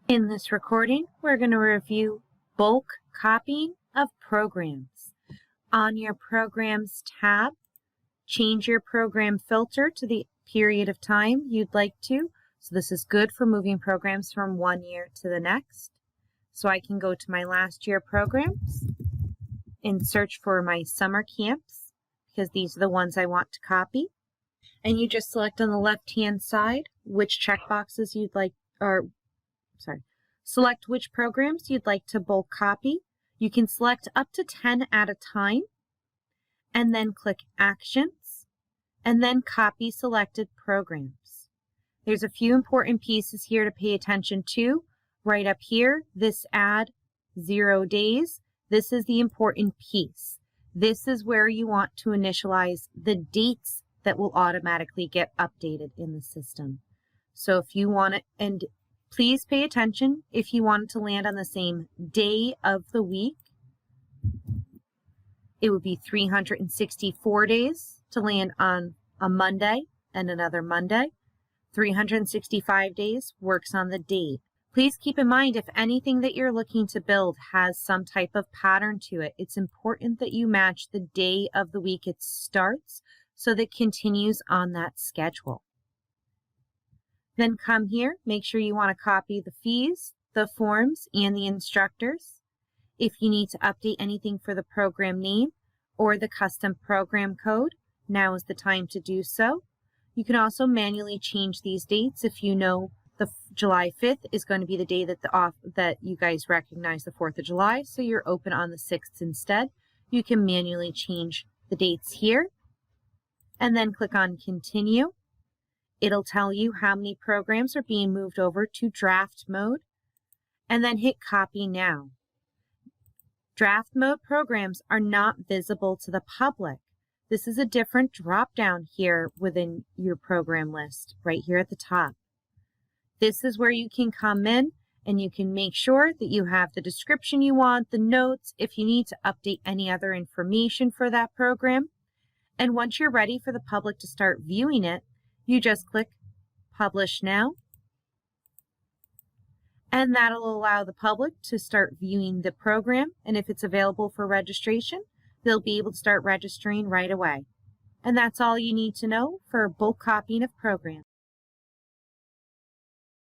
In this recording, we're going to review bulk copying of programs. On your Programs tab, change your program filter to the period of time you'd like to. So this is good for moving programs from one year to the next. So I can go to my last year programs and search for my summer camps because these are the ones I want to copy. And you just select on the left-hand side which checkboxes you'd like, select which programs you'd like to bulk copy. You can select up to 10 at a time, and then click Actions, and then Copy Selected Programs. There's a few important pieces here to pay attention to. Right up here, this add 0 days. This is the important piece. This is where you want to initialize the dates that will automatically get updated in the system. So if you want it, and please pay attention, if you want it to land on the same day of the week, it would be 364 days to land on a Monday and another Monday. 365 days works on the date. Please keep in mind, if anything that you're looking to build has some type of pattern to it, it's important that you match the day of the week it starts so that it continues on that schedule. Then come here, make sure you want to copy the fees, the forms, and the instructors. If you need to update anything for the program name or the custom program code, now is the time to do so. You can also manually change these dates if you know the July 5th is going to be the day that that you guys recognize the 4th of July, so you're open on the 6th instead. You can manually change the dates here and then click on Continue. It'll tell you how many programs are being moved over to draft mode, and then hit Copy Now. Draft mode programs are not visible to the public. This is a different drop down here within your program list, right here at the top. This is where you can come in and you can make sure that you have the description you want, the notes, if you need to update any other information for that program. And once you're ready for the public to start viewing it, you just click Publish Now, and that'll allow the public to start viewing the program, and if it's available for registration, they'll be able to start registering right away. And that's all you need to know for bulk copying of programs.